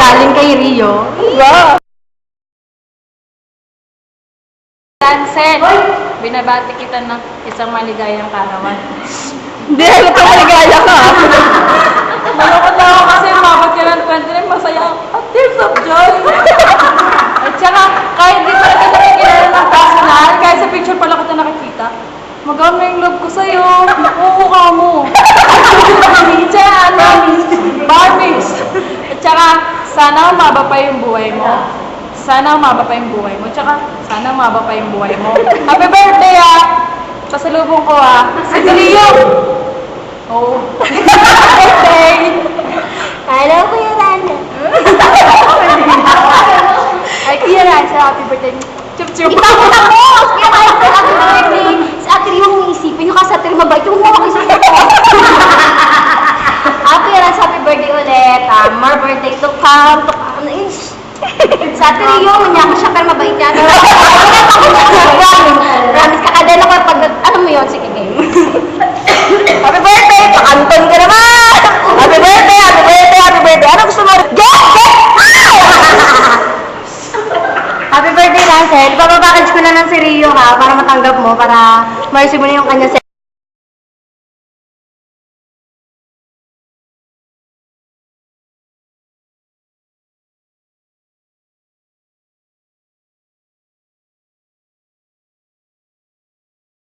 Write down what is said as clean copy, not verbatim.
galing kay Rio. Wow! Lancet, binabati kita ng isang maligayang karawan. Hindi, halata maligaya ka. Malungkot lang ako kasi umabot ka ng 29, masaya ako. At tears of joy. At saka, kahit di pa kita nakikilala ng personal, kahit sa picture pala kita nakikita, maganda yung love ko sa'yo. Oo ka mo. Diyan, Barbies. At saka, sana umaba pa yung buhay mo. Sana umaba pa yung buhay mo. Tsaka, sana umaba pa yung buhay mo. Happy birthday, ah! Pasalubong ko, ah. Si Leo! Oh. Happy birthday! Hello, Kuya Rana. Ay, Kuya Rana, happy birthday. Chup-chup. Kita mo! Kuya Rana, happy birthday. Sa ate Rio, kung iisipin nyo kasi ate Rio mabait, huwag mo makisipin ko. Happy Rana, happy birthday ulit. More birthday to come. Sa ate Rio, manyaman siya, pero mabait yan. Promise, kakadala ko pag, ano mo yun, sige game. Happy birthday! Pakanton ka naman! Happy birthday! Happy birthday! Happy birthday! Ano gusto mo? Get! Happy birthday, Lancel. Papapackage ko na lang si Rio ha, para matanggap mo, para ma-receive mo na yung kanya